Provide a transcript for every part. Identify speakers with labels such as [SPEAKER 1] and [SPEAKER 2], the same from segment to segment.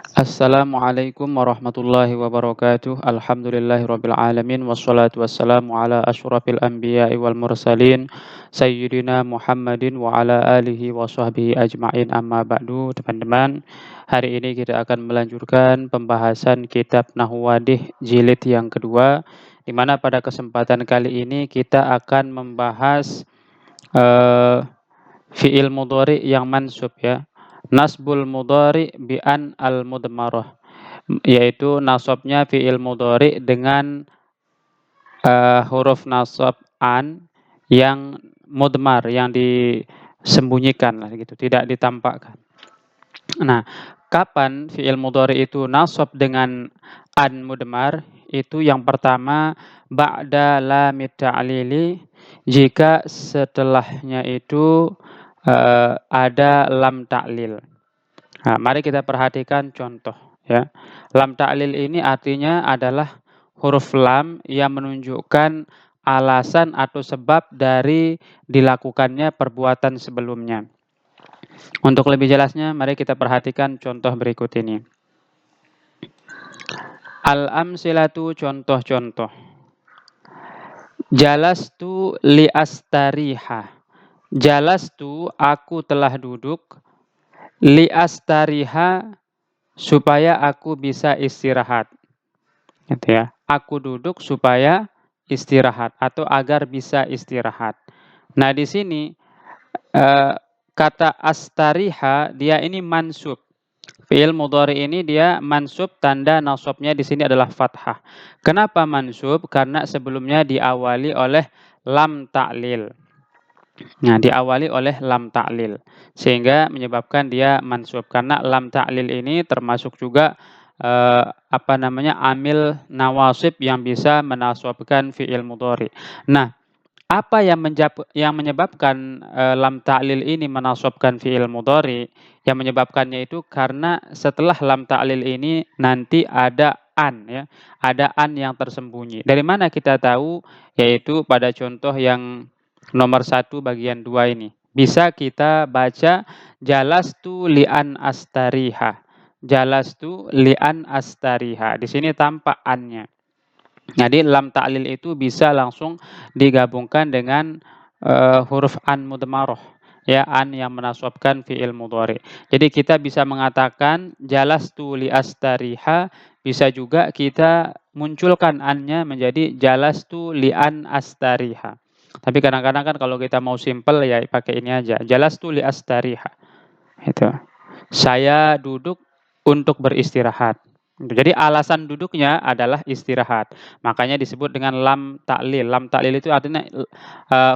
[SPEAKER 1] Assalamualaikum warahmatullahi wabarakatuh. Alhamdulillahirabbil alamin wassalatu wassalamu ala asyrafil anbiya'i wal mursalin sayyidina Muhammadin wa ala alihi wa sahbihi ajmain, amma ba'du. Teman-teman, hari ini kita akan melanjutkan pembahasan kitab Nahwu jilid yang kedua, di mana pada kesempatan kali ini kita akan membahas eh, fiil mudhari yang mansub, ya. Nasbul mudhari bi an al mudmarah, yaitu nasabnya fiil mudhari dengan huruf nasab an yang mudmar, yang disembunyikan lah gitu, tidak ditampakkan. Nah, kapan fiil mudhari itu nasab dengan an mudmar? Itu yang pertama ba'da lamit ta'lili, jika setelahnya itu ada lam ta'lil. Nah, mari kita perhatikan contoh, ya. Lam ta'lil ini artinya adalah huruf lam yang menunjukkan alasan atau sebab dari dilakukannya perbuatan sebelumnya. Untuk lebih jelasnya, mari kita perhatikan contoh berikut ini. Al-amsilatu, contoh-contoh. Jalastu li astariha. Jalastu, aku telah duduk. Li astariha, supaya aku bisa istirahat. Gitu ya. Aku duduk supaya istirahat atau agar bisa istirahat. Nah, di sini kata astariha dia ini mansub. Fi'il mudhari ini dia mansub, tanda nasabnya di sini adalah fathah. Kenapa mansub? Karena sebelumnya diawali oleh lam ta'lil. Nah, diawali oleh lam ta'lil, sehingga menyebabkan dia mansub. Karena lam ta'lil ini termasuk juga amil nawasib yang bisa menasabkan fi'il mudhari. Nah, apa yang menyebabkan lam ta'lil ini menasabkan fi'il mudhari? Yang menyebabkannya itu karena setelah lam ta'lil ini nanti ada an, ya. Ada an yang tersembunyi. Dari mana kita tahu? Yaitu pada contoh yang nomor 1 bagian 2 ini. Bisa kita baca jalastu li'an astariha. Jalastu li'an astariha. Di sini tampak annya. Jadi lam ta'lil itu bisa langsung digabungkan dengan huruf an mudmarah, ya, an yang menasabkan fi'il mudhari. Jadi kita bisa mengatakan jalastu li astariha, bisa juga kita munculkan annya menjadi jalastu li an astariha. Tapi kadang-kadang kan kalau kita mau simple ya pakai ini aja, jalastu li astariha. Itu. Saya duduk untuk beristirahat. Jadi alasan duduknya adalah istirahat. Makanya disebut dengan lam ta'lil. Lam ta'lil itu artinya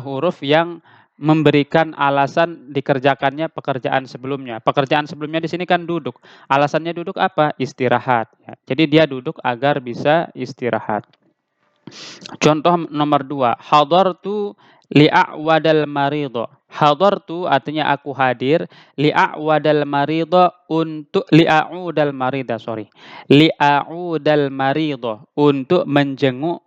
[SPEAKER 1] huruf yang memberikan alasan dikerjakannya pekerjaan sebelumnya. Pekerjaan sebelumnya di sini kan duduk. Alasannya duduk apa? Istirahat. Ya. Jadi dia duduk agar bisa istirahat. Contoh nomor 2, hadartu li'a'wadal maridho. Hadartu artinya aku hadir, li'a'wadal maridho, untuk li'a'udal marida, li'a'udal maridho, untuk menjenguk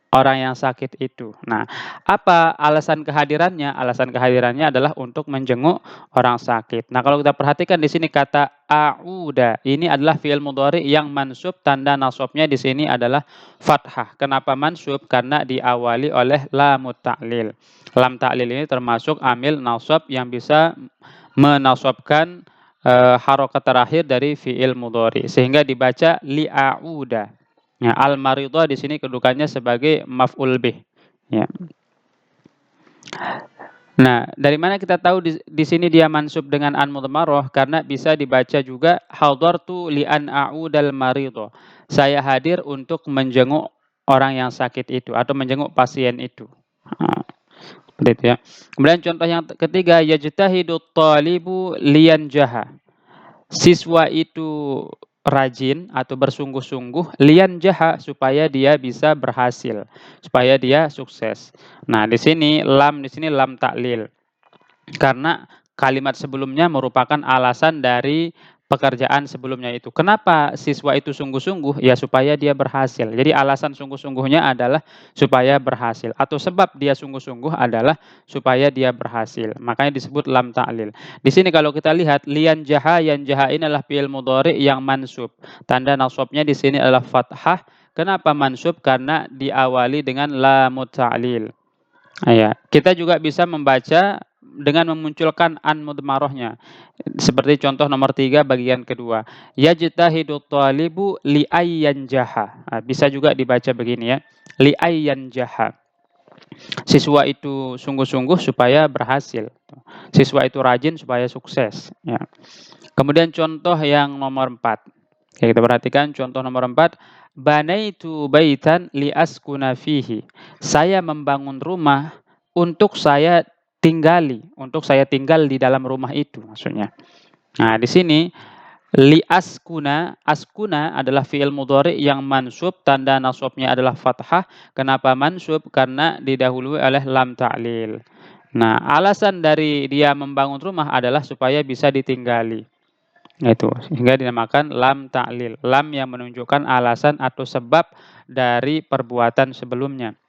[SPEAKER 1] orang yang sakit itu. Nah, apa alasan kehadirannya? Alasan kehadirannya adalah untuk menjenguk orang sakit. Nah, kalau kita perhatikan di sini kata a'uda, ini adalah fi'il mudhari yang mansub, tanda nasabnya di sini adalah fathah. Kenapa mansub? Karena diawali oleh lam ta'lil. Lam ta'lil ini termasuk amil nasab yang bisa menasabkan harokat terakhir dari fi'il mudhari, sehingga dibaca li'a'uda. Ya, al-maridho di sini kedudukannya sebagai maf'ul bih. Ya. Nah, dari mana kita tahu di sini dia mansub dengan an mudmarah? Karena bisa dibaca juga hadartu li an a'udal maridho. Saya hadir untuk menjenguk orang yang sakit itu atau menjenguk pasien itu. Nah, seperti itu, ya. Kemudian contoh yang ketiga, yajtahidu thalibu liyanjaha. Siswa itu rajin atau bersungguh-sungguh liyanjaha, supaya dia bisa berhasil, supaya dia sukses. Nah, di sini lam ta'lil. Karena kalimat sebelumnya merupakan alasan dari pekerjaan sebelumnya itu. Kenapa siswa itu sungguh-sungguh? Ya supaya dia berhasil. Jadi alasan sungguh-sungguhnya adalah supaya berhasil atau sebab dia sungguh-sungguh adalah supaya dia berhasil. Makanya disebut lam ta'lil. Di sini kalau kita lihat lian jaha ini adalah fi'il mudhari yang mansub. Tanda nasabnya di sini adalah fathah. Kenapa mansub? Karena diawali dengan lamut ta'lil. Ya, kita juga bisa membaca dengan memunculkan an mudmarahnya. Seperti contoh nomor 3 bagian kedua. Yajtahidu thalibu liayyanjaha. Nah, bisa juga dibaca begini ya. Liayyanjaha. Siswa itu sungguh-sungguh supaya berhasil. Siswa itu rajin supaya sukses. Ya. Kemudian contoh yang nomor 4. Ya, kita perhatikan contoh nomor 4. Banaitu baitan liaskuna fihi. Saya membangun rumah untuk saya untuk saya tinggal di dalam rumah itu maksudnya. Nah, di sini askuna adalah fi'il mudhari yang mansub, tanda nasabnya adalah fathah. Kenapa mansub? Karena didahului oleh lam ta'lil. Nah, alasan dari dia membangun rumah adalah supaya bisa ditinggali. Itu sehingga dinamakan lam ta'lil, lam yang menunjukkan alasan atau sebab dari perbuatan sebelumnya.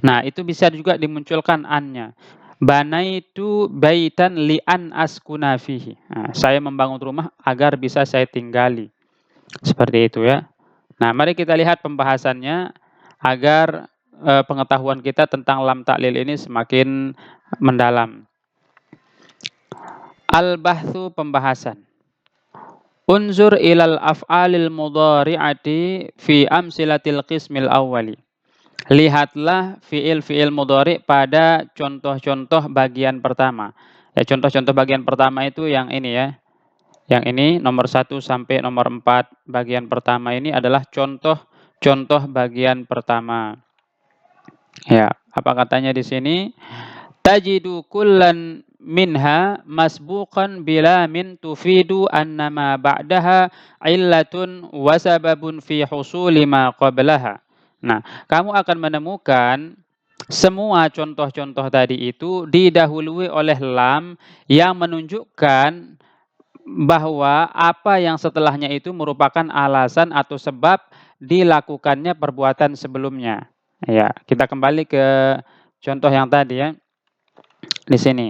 [SPEAKER 1] Nah, itu bisa juga dimunculkan annya. Banaitu baitan li'an askuna fihi. Nah, saya membangun rumah agar bisa saya tinggali. Seperti itu ya. Nah, mari kita lihat pembahasannya agar pengetahuan kita tentang lam ta'lil ini semakin mendalam. Al-bahthu, pembahasan. Unzur ilal af'alil mudhari'ati fi amsilatil qismil awwali. Lihatlah fi'il-fi'il mudhari' pada contoh-contoh bagian pertama. Ya, contoh-contoh bagian pertama itu yang ini ya. Yang ini nomor 1 sampai nomor 4. Bagian pertama ini adalah contoh-contoh bagian pertama. Ya, apa katanya di sini? Tajidu kullan minha masbuqan bila min tufidu annama ba'daha illatun wa sababun fi husuli ma qablaha. Nah, kamu akan menemukan semua contoh-contoh tadi itu didahului oleh lam yang menunjukkan bahwa apa yang setelahnya itu merupakan alasan atau sebab dilakukannya perbuatan sebelumnya. Ya, kita kembali ke contoh yang tadi ya. Di sini.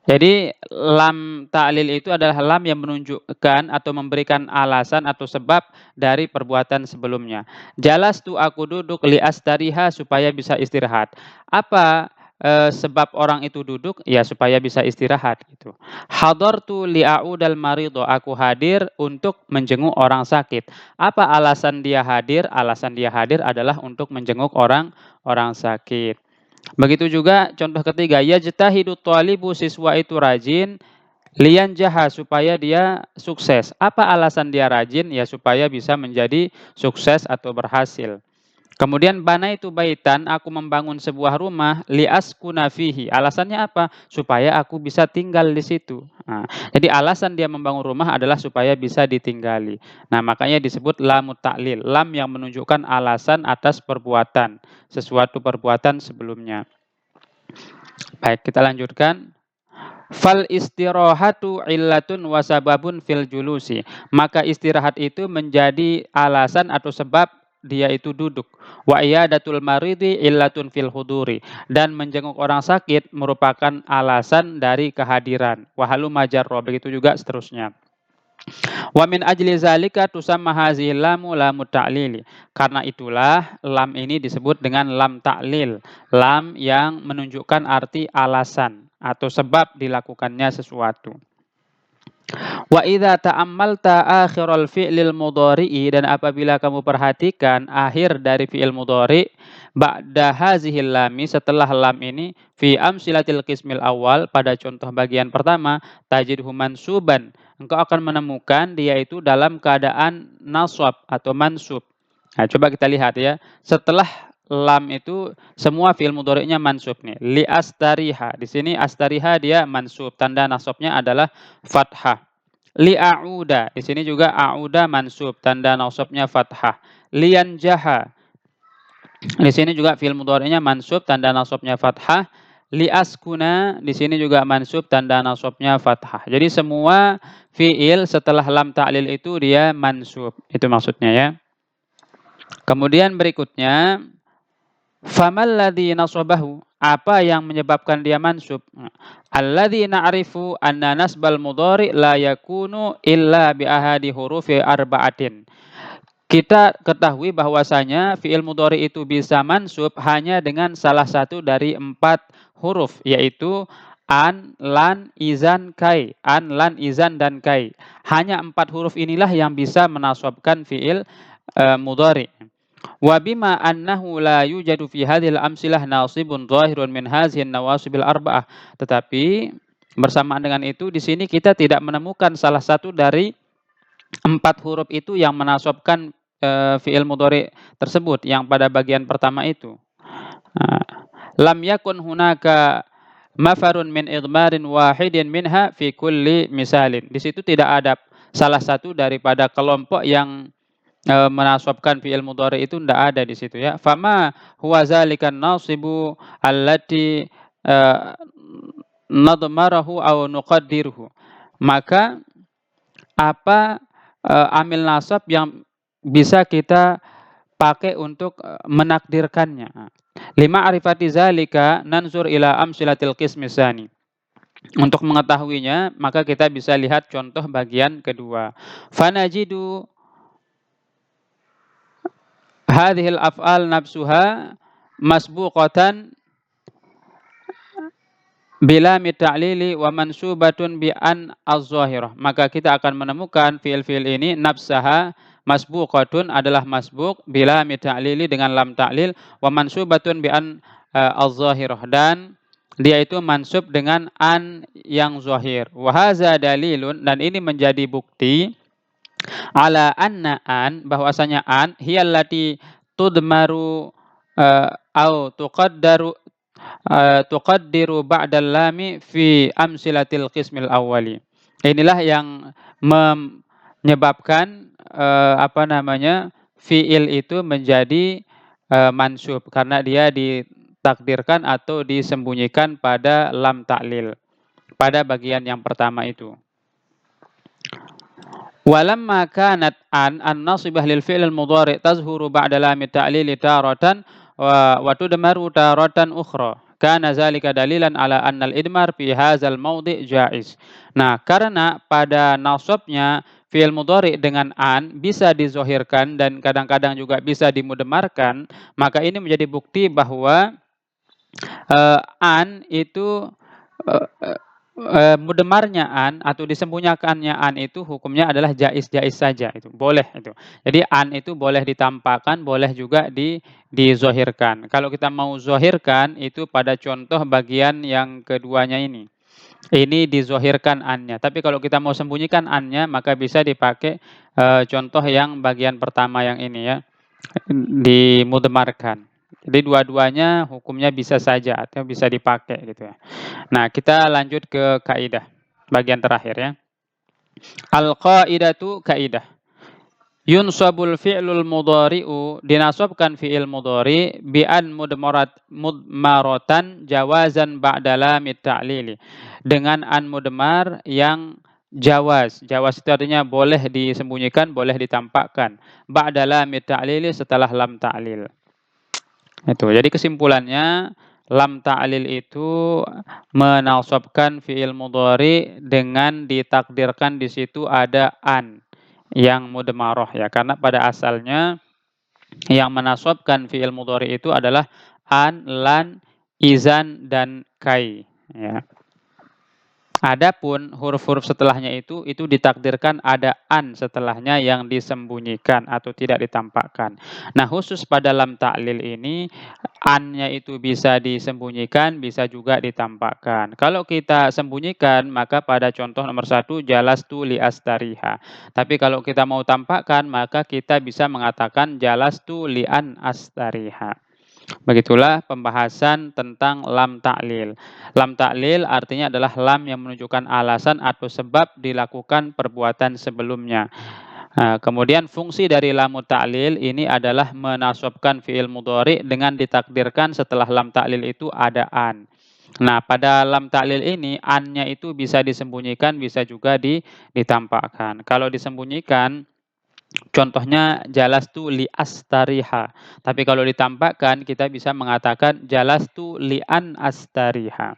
[SPEAKER 1] Jadi lam ta'lil itu adalah lam yang menunjukkan atau memberikan alasan atau sebab dari perbuatan sebelumnya. Jalastu, aku duduk, li astariha, supaya bisa istirahat. Apa sebab orang itu duduk? Ya supaya bisa istirahat gitu. Hadartu li'audal marido, aku hadir untuk menjenguk orang sakit. Apa alasan dia hadir? Alasan dia hadir adalah untuk menjenguk orang sakit. Begitu juga contoh ketiga, yajtahidu thalibu, siswa itu rajin, liyanjaha, supaya dia sukses. Apa alasan dia rajin? Ya supaya bisa menjadi sukses atau berhasil. Kemudian banaitu baitan, aku membangun sebuah rumah, liaskuna fihi. Alasannya apa? Supaya aku bisa tinggal di situ. Nah, jadi alasan dia membangun rumah adalah supaya bisa ditinggali. Nah, makanya disebut lamut ta'lil, lam yang menunjukkan alasan atas perbuatan, sesuatu perbuatan sebelumnya. Baik, kita lanjutkan. Fal istirahatu illatun wasababun fil julusi. Maka istirahat itu menjadi alasan atau sebab dia itu duduk. Wa iyadatul maridi illatun fil huduri. Dan menjenguk orang sakit merupakan alasan dari kehadiran. Wa halumma jarra, begitu juga seterusnya. Wa min ajli zalika tusamma hazihi lamu lamut ta'lili. Karena itulah lam ini disebut dengan lam ta'lil, lam yang menunjukkan arti alasan atau sebab dilakukannya sesuatu. Wa idza ta'ammalta akhiral fi'lil mudhari'i, dan apabila kamu perhatikan akhir dari fi'il mudhari' ba'da hazihil lami, setelah lam ini, fi amsilatil qismil awal, pada contoh bagian pertama, tajidhu mansuban, engkau akan menemukan dia itu dalam keadaan nasab atau mansub. Nah, coba kita lihat ya. Setelah lam itu semua fi'il mudhari'nya mansub nih. Li astariha. Di sini astariha dia mansub, tanda nasabnya adalah fathah. Li a'uda, di sini juga a'uda mansub, tanda nasabnya fathah. Liyan jaha, di sini juga fi'il mudhari'nya mansub, tanda nasabnya fathah. liaskuna di sini juga mansub, tanda nasabnya fathah. Jadi semua fiil setelah lam ta'lil itu dia mansub. Itu maksudnya ya. Kemudian berikutnya famal ladzi nasabahu, apa yang menyebabkan dia mansub? Alladzi na'rifu anna nasbal mudhari la yakunu illa bi ahadi hurufi arba'atin. Kita ketahui bahwasanya fiil mudhari itu bisa mansub hanya dengan salah satu dari 4 huruf, yaitu an, lan, izan, kai. An, lan, izan, dan kai. Hanya 4 huruf inilah yang bisa menasabkan fiil mudhari. Wa bima annahu la yujadu fi hadhil amsilah nasibun zahirun min hadhihi nawasibil arba'ah. Tetapi bersamaan dengan itu di sini kita tidak menemukan salah satu dari 4 huruf itu yang menasabkan fiil mudhari tersebut yang pada bagian pertama itu. Lam yakun hunaka mafarun min idmarin wahidin minha fi kulli misalin. Di situ tidak ada salah satu daripada kelompok yang menasabkan fiil mudhari itu tidak ada di situ ya. Fama huwa zalikan nasibu allati nadmarahu aw nuqaddiruhu. Maka apa amil nasab yang bisa kita pakai untuk menakdirkannya. Lima arifati zalika nanzur ila amsilatil qismi tsani. Untuk mengetahuinya, maka kita bisa lihat contoh bagian kedua. Fanajidu hadhil af'al nafsuha masbuqatan bila mita'lili wa mansubatun bi an az-zahirah. Maka kita akan menemukan fiil-fiil ini nafsaha masbuqatun adalah masbuq bila mita'lili dengan lam ta'lil wa mansubatun bi an az-zahirah, dan dia itu mansub dengan an yang zahir. Wa hadza dalilun, dan ini menjadi bukti ala anna an, bahwasanya an hiyallati tudmaru au tuqaddiru ba'dal lami fi amsilatil qismil awwali. Inilah yang menyebabkan fiil itu menjadi mansub karena dia ditakdirkan atau disembunyikan pada lam ta'lil pada bagian yang pertama itu. Walamma kanat an nasibah lil fi'l mudhari' tazhuru ba'da lam ta'lil taratan wa tudmaru taratan ukhra. Kana zalika dalilan ala annal idmar fi hadzal mawdi' jaiz. Nah, karena pada nasabnya fi'il mudhari dengan an bisa dizohirkan dan kadang-kadang juga bisa dimudmarkan, maka ini menjadi bukti bahwa an itu mudmarnya an atau disembunyikannya an itu hukumnya adalah jaiz-jaiz saja, itu boleh itu. Jadi an itu boleh ditampakkan, boleh juga dizohirkan. Kalau kita mau zohirkan itu pada contoh bagian yang keduanya ini. Ini dizohirkan an-nya. Tapi kalau kita mau sembunyikan an-nya maka bisa dipakai contoh yang bagian pertama yang ini ya. Dimudmarkan. Jadi dua-duanya hukumnya bisa saja atau bisa dipakai gitu ya. Nah, kita lanjut ke kaidah bagian terakhir ya. Al-qaidatu kaidah. Yunsabul fi'lul mudhari'u, dinasabkan fi'il mudhari bi an mudmaratan jawazan ba'da lamit ta'lili. Dengan an mudmar yang jawaz. Jawaz itu artinya boleh disembunyikan, boleh ditampakkan. Ba'da lamit ta'lili, setelah lam ta'lil. Itu. Jadi kesimpulannya lam ta'lil itu menasabkan fi'il mudhari dengan ditakdirkan di situ ada an yang mudmarah ya, karena pada asalnya yang menasabkan fi'il mudhari itu adalah an, lan, izan, dan kai ya. Adapun huruf-huruf setelahnya itu ditakdirkan ada an setelahnya yang disembunyikan atau tidak ditampakkan. Nah, khusus pada lam ta'lil ini an-nya itu bisa disembunyikan, bisa juga ditampakkan. Kalau kita sembunyikan maka pada contoh nomor 1 jalastu li astariha. Tapi kalau kita mau tampakkan maka kita bisa mengatakan jalastu li an astariha. Begitulah pembahasan tentang lam ta'lil. Lam ta'lil artinya adalah lam yang menunjukkan alasan atau sebab dilakukan perbuatan sebelumnya. Nah, kemudian fungsi dari lam ta'lil ini adalah menasabkan fi'il mudhari dengan ditakdirkan setelah lam ta'lil itu ada an. Nah, pada lam ta'lil ini an-nya itu bisa disembunyikan, bisa juga ditampakkan. Kalau disembunyikan, contohnya jalastu li astariha. Tapi kalau ditampakkan, kita bisa mengatakan jalastu li an astariha.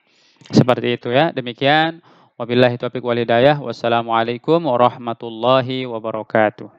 [SPEAKER 1] Seperti itu ya. Demikian, wabillahi taufiq wal hidayah. Wassalamualaikum warahmatullahi wabarakatuh.